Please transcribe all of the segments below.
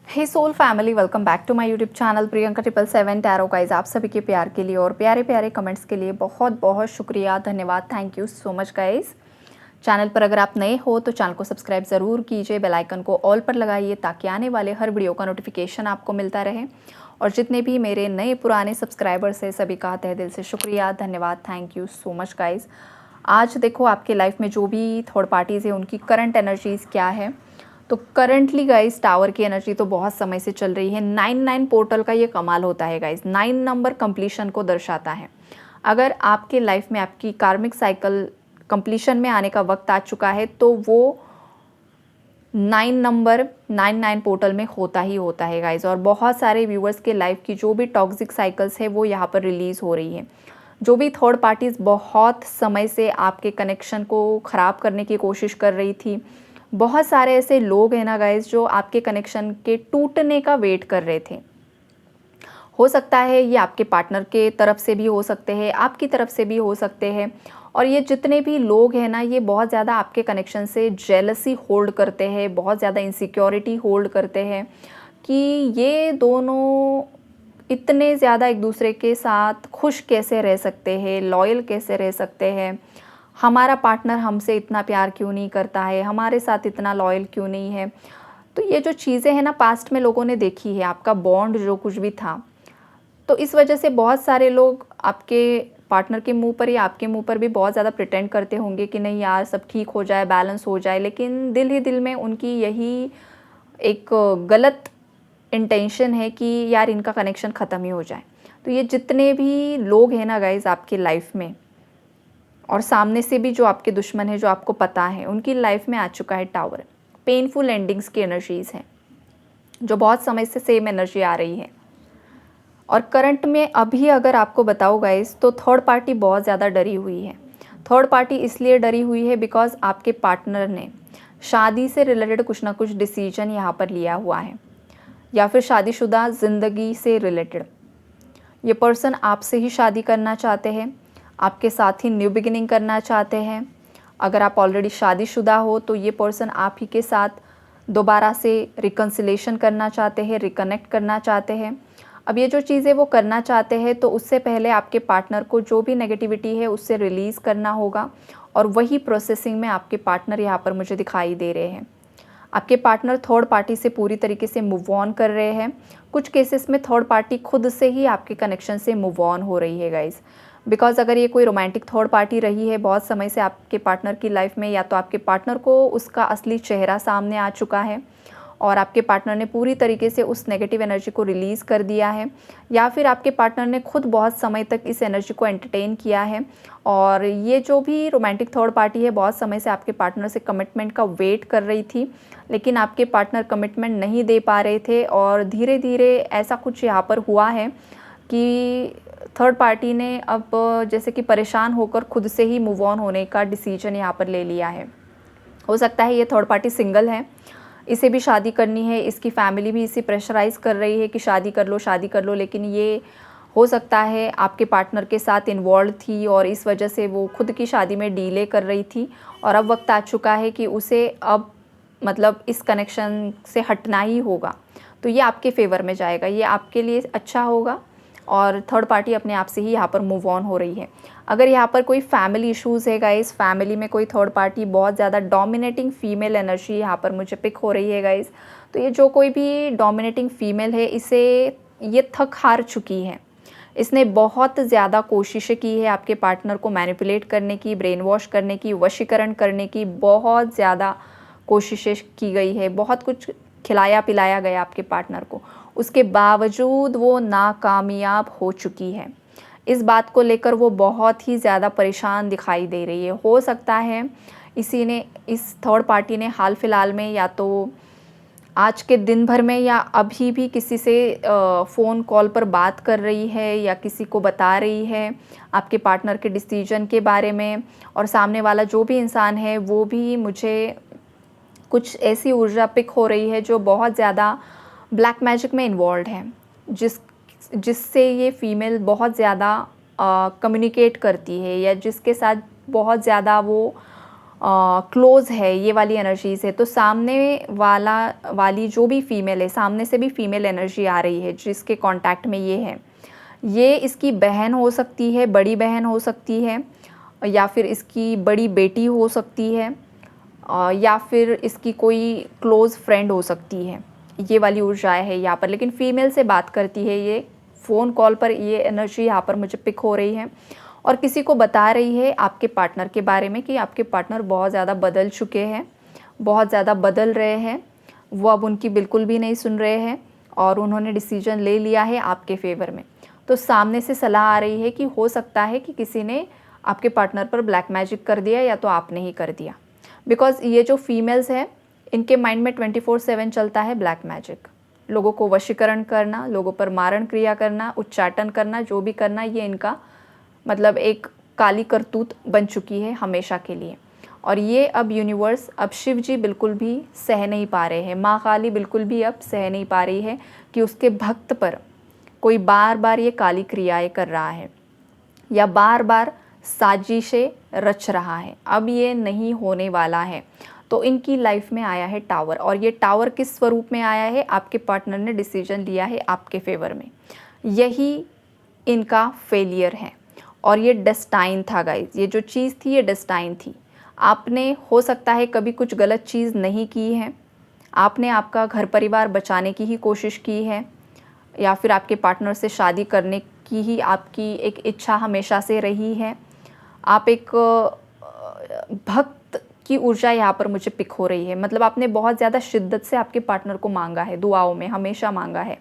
Hey soul family, welcome back to my YouTube channel Priyanka 777 tarot guys. आप सभी के प्यार के लिए और प्यारे प्यारे कमेंट्स के लिए बहुत बहुत शुक्रिया, धन्यवाद, thank you so much guys. Channel पर अगर आप नए हो तो चैनल को सब्सक्राइब ज़रूर कीजिए, बेल आइकन को ऑल पर लगाइए ताकि आने वाले हर वीडियो का नोटिफिकेशन आपको मिलता रहे। और जितने भी मेरे नए पुराने सब्सक्राइबर्स हैं सभी का तहे दिल से शुक्रिया, धन्यवाद, thank you so much guys. आज देखो आपके लाइफ में जो भी थर्ड पार्टीज़ है उनकी करंट एनर्जीज़ क्या है। तो करंटली गाइस टावर की एनर्जी तो बहुत समय से चल रही है। 9 पोर्टल का ये कमाल होता है गाइस, 9 नंबर कंप्लीशन को दर्शाता है। अगर आपके लाइफ में आपकी कार्मिक साइकिल कंप्लीशन में आने का वक्त आ चुका है तो वो 9 नंबर 9 पोर्टल में होता ही होता है गाइस। और बहुत सारे व्यूअर्स के लाइफ की जो भी टॉक्सिक साइकिल्स है वो यहाँ पर रिलीज़ हो रही है। जो भी थर्ड पार्टीज़ बहुत समय से आपके कनेक्शन को ख़राब करने की कोशिश कर रही थी, बहुत सारे ऐसे लोग हैं ना गाइस जो आपके कनेक्शन के टूटने का वेट कर रहे थे। हो सकता है ये आपके पार्टनर के तरफ से भी हो सकते हैं, आपकी तरफ से भी हो सकते हैं। और ये जितने भी लोग हैं ना, ये बहुत ज़्यादा आपके कनेक्शन से जेलसी होल्ड करते हैं, बहुत ज़्यादा इनसिक्योरिटी होल्ड करते हैं कि ये दोनों इतने ज़्यादा एक दूसरे के साथ खुश कैसे रह सकते हैं, लॉयल कैसे रह सकते हैं, हमारा पार्टनर हमसे इतना प्यार क्यों नहीं करता है, हमारे साथ इतना लॉयल क्यों नहीं है। तो ये जो चीज़ें हैं ना, पास्ट में लोगों ने देखी है, आपका बॉन्ड जो कुछ भी था। तो इस वजह से बहुत सारे लोग आपके पार्टनर के मुंह पर या आपके मुंह पर भी बहुत ज़्यादा प्रिटेंड करते होंगे कि नहीं यार सब ठीक हो जाए, बैलेंस हो जाए, लेकिन दिल ही दिल में उनकी यही एक गलत इंटेंशन है कि यार इनका कनेक्शन ख़त्म ही हो जाए। तो ये जितने भी लोग हैं ना गाइज आपकी लाइफ में, और सामने से भी जो आपके दुश्मन है, जो आपको पता है, उनकी लाइफ में आ चुका है टावर। पेनफुल एंडिंग्स की एनर्जीज़ हैं जो बहुत समय से सेम एनर्जी आ रही है। और करंट में अभी अगर आपको बताओ गाइस, तो थर्ड पार्टी बहुत ज़्यादा डरी हुई है। थर्ड पार्टी इसलिए डरी हुई है बिकॉज आपके पार्टनर ने शादी से रिलेटेड कुछ ना कुछ डिसीजन यहाँ पर लिया हुआ है, या फिर शादीशुदा ज़िंदगी से रिलेटेड। ये पर्सन आपसे ही शादी करना चाहते हैं, आपके साथ ही न्यू बिगिनिंग करना चाहते हैं। अगर आप ऑलरेडी शादीशुदा हो तो ये पर्सन आप ही के साथ दोबारा से रिकन्सिलेशन करना चाहते हैं, रिकनेक्ट करना चाहते हैं। अब ये जो चीज़ें वो करना चाहते हैं तो उससे पहले आपके पार्टनर को जो भी नेगेटिविटी है उससे रिलीज़ करना होगा, और वही प्रोसेसिंग में आपके पार्टनर यहाँ पर मुझे दिखाई दे रहे हैं। आपके पार्टनर थर्ड पार्टी से पूरी तरीके से मूव ऑन कर रहे हैं। कुछ केसेस में थर्ड पार्टी खुद से ही आपके कनेक्शन से मूव ऑन हो रही है गाइस। बिकॉज अगर ये कोई रोमांटिक थर्ड पार्टी रही है बहुत समय से आपके पार्टनर की लाइफ में, या तो आपके पार्टनर को उसका असली चेहरा सामने आ चुका है और आपके पार्टनर ने पूरी तरीके से उस नेगेटिव एनर्जी को रिलीज़ कर दिया है, या फिर आपके पार्टनर ने खुद बहुत समय तक इस एनर्जी को एंटरटेन किया है। और ये जो भी रोमांटिक थर्ड पार्टी है बहुत समय से आपके पार्टनर से कमिटमेंट का वेट कर रही थी, लेकिन आपके पार्टनर कमिटमेंट नहीं दे पा रहे थे। और धीरे धीरे ऐसा कुछ यहाँ पर हुआ है कि थर्ड पार्टी ने अब जैसे कि परेशान होकर खुद से ही मूव ऑन होने का डिसीजन यहाँ पर ले लिया है। हो सकता है ये थर्ड पार्टी सिंगल है, इसे भी शादी करनी है, इसकी फैमिली भी इसे प्रेशराइज़ कर रही है कि शादी कर लो शादी कर लो, लेकिन ये हो सकता है आपके पार्टनर के साथ इन्वॉल्व थी और इस वजह से वो खुद की शादी में डीले कर रही थी। और अब वक्त आ चुका है कि उसे अब मतलब इस कनेक्शन से हटना ही होगा। तो ये आपके फेवर में जाएगा, ये आपके लिए अच्छा होगा, और थर्ड पार्टी अपने आप से ही यहाँ पर मूव ऑन हो रही है। अगर यहाँ पर कोई फैमिली इश्यूज़ है गाइस, फैमिली में कोई थर्ड पार्टी बहुत ज़्यादा डोमिनेटिंग फीमेल एनर्जी यहाँ पर मुझे पिक हो रही है गाइस। तो ये जो कोई भी डोमिनेटिंग फीमेल है, इसे ये थक हार चुकी है। इसने बहुत ज़्यादा कोशिशें की है आपके पार्टनर को मैनिपुलेट करने की, ब्रेन वॉश करने की, वशीकरण करने की, बहुत ज़्यादा कोशिशें की गई है, बहुत कुछ खिलाया पिलाया गया आपके पार्टनर को। उसके बावजूद वो नाकामयाब हो चुकी है। इस बात को लेकर वो बहुत ही ज़्यादा परेशान दिखाई दे रही है। हो सकता है इस थर्ड पार्टी ने हाल फिलहाल में, या तो आज के दिन भर में या अभी भी किसी से फ़ोन कॉल पर बात कर रही है या किसी को बता रही है आपके पार्टनर के डिसीजन के बारे में। और सामने वाला जो भी इंसान है वो भी मुझे कुछ ऐसी ऊर्जा पिक हो रही है जो बहुत ज़्यादा ब्लैक मैजिक में इन्वॉल्व है, जिससे ये फीमेल बहुत ज़्यादा कम्युनिकेट करती है, या जिसके साथ बहुत ज़्यादा वो क्लोज़ है, ये वाली एनर्जीज़ है। तो सामने वाली जो भी फीमेल है, सामने से भी फीमेल एनर्जी आ रही है जिसके कांटेक्ट में ये है, ये इसकी बहन हो सकती है, बड़ी बहन हो सकती है, या फिर इसकी बड़ी बेटी हो सकती है, या फिर इसकी कोई क्लोज़ फ्रेंड हो सकती है। ये वाली ऊर्जाएँ है यहाँ पर, लेकिन फीमेल से बात करती है ये। फ़ोन कॉल पर ये एनर्जी यहाँ पर मुझे पिक हो रही है और किसी को बता रही है आपके पार्टनर के बारे में कि आपके पार्टनर बहुत ज़्यादा बदल चुके हैं, बहुत ज़्यादा बदल रहे हैं, वो अब उनकी बिल्कुल भी नहीं सुन रहे हैं और उन्होंने डिसीजन ले लिया है आपके फेवर में। तो सामने से सलाह आ रही है कि हो सकता है कि किसी ने आपके पार्टनर पर ब्लैक मैजिक कर दिया या तो आपने ही कर दिया। बिकॉज़ ये जो फीमेल्स हैं, इनके माइंड में 24/7 चलता है ब्लैक मैजिक। लोगों को वशीकरण करना, लोगों पर मारण क्रिया करना, उच्चाटन करना, जो भी करना, ये इनका मतलब एक काली करतूत बन चुकी है हमेशा के लिए। और ये अब यूनिवर्स, अब शिव जी बिल्कुल भी सह नहीं पा रहे हैं, माँ काली बिल्कुल भी अब सह नहीं पा रही है कि उसके भक्त पर कोई बार बार ये काली क्रियाएं कर रहा है या बार बार साजिशें रच रहा है। अब ये नहीं होने वाला है। तो इनकी लाइफ में आया है टावर, और ये टावर किस स्वरूप में आया है? आपके पार्टनर ने डिसीजन लिया है आपके फेवर में। यही इनका फेलियर है और ये डेस्टाइन था गाइज। ये जो चीज़ थी ये डेस्टाइन थी। आपने हो सकता है कभी कुछ गलत चीज़ नहीं की है, आपने आपका घर परिवार बचाने की ही कोशिश की है, या फिर आपके पार्टनर से शादी करने की ही आपकी एक इच्छा हमेशा से रही है। आप एक भक्त की ऊर्जा यहाँ पर मुझे पिक हो रही है। मतलब आपने बहुत ज़्यादा शिद्दत से आपके पार्टनर को मांगा है, दुआओं में हमेशा मांगा है,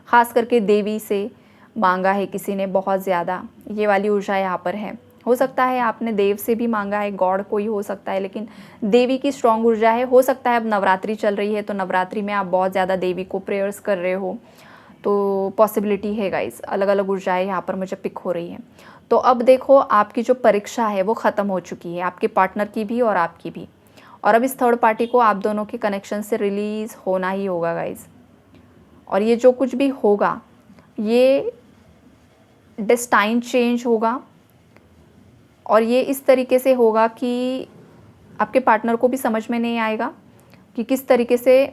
ख़ास करके देवी से मांगा है किसी ने बहुत ज़्यादा। ये वाली ऊर्जा यहाँ पर है। हो सकता है आपने देव से भी मांगा है, गॉड कोई हो सकता है, लेकिन देवी की स्ट्रॉन्ग ऊर्जा है। हो सकता है अब नवरात्रि चल रही है तो नवरात्रि में आप बहुत ज़्यादा देवी को प्रेयर्स कर रहे हो, तो पॉसिबिलिटी है गाइस। अलग अलग ऊर्जाएं यहाँ पर मुझे पिक हो रही है। तो अब देखो, आपकी जो परीक्षा है वो ख़त्म हो चुकी है, आपके पार्टनर की भी और आपकी भी। और अब इस थर्ड पार्टी को आप दोनों के कनेक्शन से रिलीज़ होना ही होगा गाइस। और ये जो कुछ भी होगा ये डेस्टाइन चेंज होगा, और ये इस तरीके से होगा कि आपके पार्टनर को भी समझ में नहीं आएगा कि किस तरीके से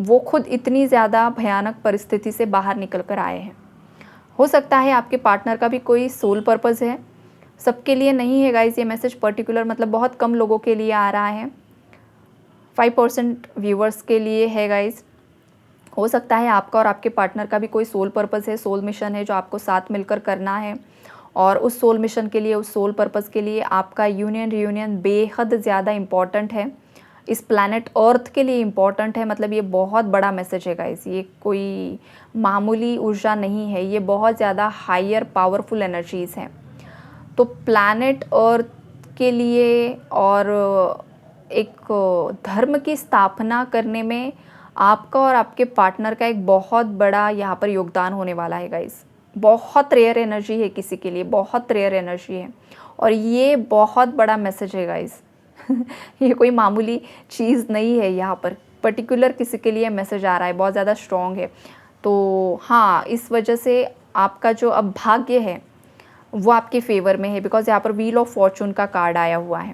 वो खुद इतनी ज़्यादा भयानक परिस्थिति से बाहर निकल कर आए हैं। हो सकता है आपके पार्टनर का भी कोई सोल पर्पज़ है, सबके लिए नहीं है गाइस। ये मैसेज पर्टिकुलर मतलब बहुत कम लोगों के लिए आ रहा है, 5% व्यूवर्स के लिए है गाइस। हो सकता है आपका और आपके पार्टनर का भी कोई सोल पर्पज़ है, सोल मिशन है जो आपको साथ मिलकर करना है, और उस सोल मिशन के लिए, उस सोल पर्पज़ के लिए आपका यूनियन रियूनियन बेहद ज़्यादा इम्पॉर्टेंट है, इस प्लैनेट अर्थ के लिए इम्पॉर्टेंट है। मतलब ये बहुत बड़ा मैसेज है गाइस, ये कोई मामूली ऊर्जा नहीं है, ये बहुत ज़्यादा हायर पावरफुल एनर्जीज़ हैं। तो प्लैनेट अर्थ के लिए और एक धर्म की स्थापना करने में आपका और आपके पार्टनर का एक बहुत बड़ा यहाँ पर योगदान होने वाला है गाइस। बहुत रेयर एनर्जी है किसी के लिए, बहुत रेयर एनर्जी है, और ये बहुत बड़ा मैसेज है गाइस। ये कोई मामूली चीज़ नहीं है, यहाँ पर पर्टिकुलर किसी के लिए मैसेज आ रहा है, बहुत ज़्यादा स्ट्रॉन्ग है। तो हाँ, इस वजह से आपका जो अब भाग्य है वो आपके फेवर में है, बिकॉज यहाँ पर व्हील ऑफ फॉर्चून का कार्ड आया हुआ है।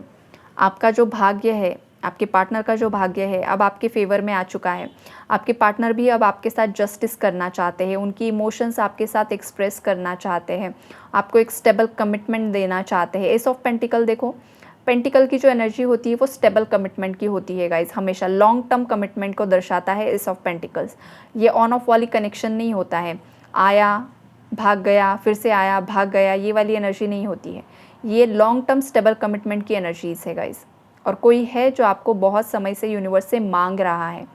आपका जो भाग्य है, आपके पार्टनर का जो भाग्य है अब आपके फेवर में आ चुका है। आपके पार्टनर भी अब आपके साथ जस्टिस करना चाहते हैं, उनकी इमोशंस आपके साथ एक्सप्रेस करना चाहते हैं, आपको एक स्टेबल कमिटमेंट देना चाहते हैं। एस ऑफ पेंटिकल देखो, पेंटिकल की जो एनर्जी होती है वो स्टेबल कमिटमेंट की होती है गाइस, हमेशा लॉन्ग टर्म कमिटमेंट को दर्शाता है एस ऑफ पेंटिकल्स। ये ऑन ऑफ वाली कनेक्शन नहीं होता है, आया भाग गया, फिर से आया भाग गया, ये वाली एनर्जी नहीं होती है। ये लॉन्ग टर्म स्टेबल कमिटमेंट की एनर्जीज़ है गाइस। और कोई है जो आपको बहुत समय से यूनिवर्स से मांग रहा है,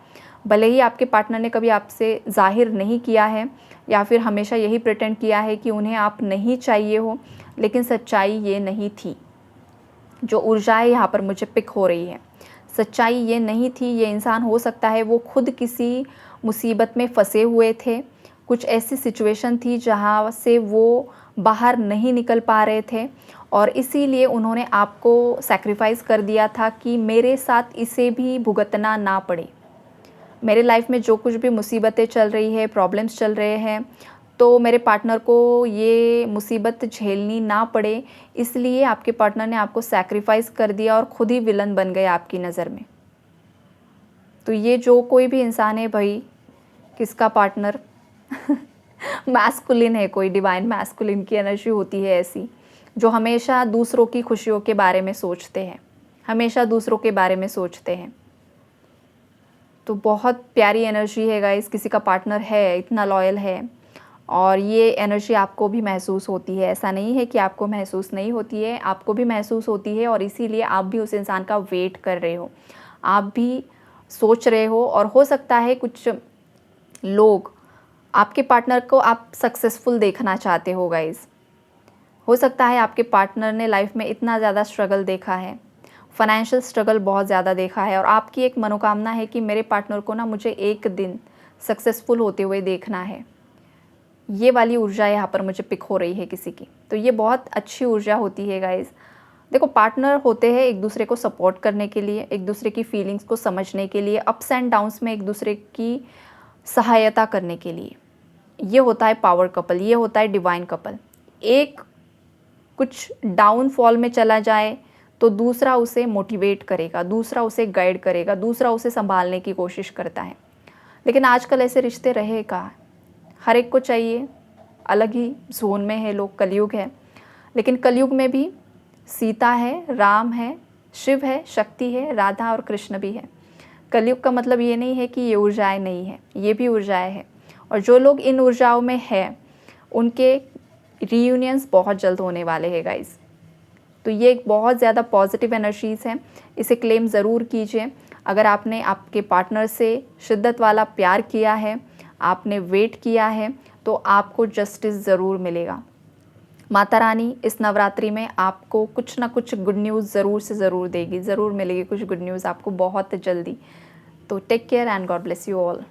भले ही आपके पार्टनर ने कभी आपसे जाहिर नहीं किया है या फिर हमेशा यही प्रिटेंड किया है कि उन्हें आप नहीं चाहिए हो, लेकिन सच्चाई ये नहीं थी। जो ऊर्जाएं यहाँ पर मुझे पिक हो रही है, सच्चाई ये नहीं थी। ये इंसान हो सकता है वो खुद किसी मुसीबत में फंसे हुए थे, कुछ ऐसी सिचुएशन थी जहाँ से वो बाहर नहीं निकल पा रहे थे, और इसीलिए उन्होंने आपको सैक्रिफाइस कर दिया था कि मेरे साथ इसे भी भुगतना ना पड़े। मेरे लाइफ में जो कुछ भी मुसीबतें चल रही है, प्रॉब्लम्स चल रहे हैं, तो मेरे पार्टनर को ये मुसीबत झेलनी ना पड़े, इसलिए आपके पार्टनर ने आपको सैक्रिफाइस कर दिया और खुद ही विलन बन गए आपकी नज़र में। तो ये जो कोई भी इंसान है भाई, किसका पार्टनर मैस्कुलिन है, कोई डिवाइन मैस्कुलिन की एनर्जी होती है ऐसी, जो हमेशा दूसरों की खुशियों के बारे में सोचते हैं, हमेशा दूसरों के बारे में सोचते हैं। तो बहुत प्यारी एनर्जी है गाइस, किसी का पार्टनर है, इतना लॉयल है, और ये एनर्जी आपको भी महसूस होती है। ऐसा नहीं है कि आपको महसूस नहीं होती है, आपको भी महसूस होती है, और इसीलिए आप भी उस इंसान का वेट कर रहे हो, आप भी सोच रहे हो। और हो सकता है कुछ लोग आपके पार्टनर को आप सक्सेसफुल देखना चाहते हो गाइस। हो सकता है आपके पार्टनर ने लाइफ में इतना ज़्यादा स्ट्रगल देखा है, फाइनेंशियल स्ट्रगल बहुत ज़्यादा देखा है, और आपकी एक मनोकामना है कि मेरे पार्टनर को ना मुझे एक दिन सक्सेसफुल होते हुए देखना है। ये वाली ऊर्जा यहाँ पर मुझे पिक हो रही है किसी की। तो ये बहुत अच्छी ऊर्जा होती है गाइस। देखो, पार्टनर होते हैं एक दूसरे को सपोर्ट करने के लिए, एक दूसरे की फीलिंग्स को समझने के लिए, अप्स एंड डाउन्स में एक दूसरे की सहायता करने के लिए। ये होता है पावर कपल, ये होता है डिवाइन कपल। एक कुछ डाउनफॉल में चला जाए तो दूसरा उसे मोटिवेट करेगा, दूसरा उसे गाइड करेगा, दूसरा उसे संभालने की कोशिश करता है। लेकिन आजकल ऐसे रिश्ते रहे कहाँ, हर एक को चाहिए, अलग ही जोन में है लोग, कलयुग है। लेकिन कलयुग में भी सीता है, राम है, शिव है, शक्ति है, राधा और कृष्ण भी है। कलयुग का मतलब ये नहीं है कि ये ऊर्जाएं नहीं है, ये भी ऊर्जाएं हैं। और जो लोग इन ऊर्जाओं में है उनके रीयूनियंस बहुत जल्द होने वाले हैं गाइस। तो ये एक बहुत ज़्यादा पॉजिटिव एनर्जीज़ हैं, इसे क्लेम ज़रूर कीजिए। अगर आपने आपके पार्टनर से शिद्दत वाला प्यार किया है, आपने वेट किया है, तो आपको जस्टिस ज़रूर मिलेगा। माता रानी इस नवरात्रि में आपको कुछ ना कुछ गुड न्यूज़ ज़रूर से ज़रूर देगी, ज़रूर मिलेगी कुछ गुड न्यूज़ आपको बहुत जल्दी। तो take care and God bless you all.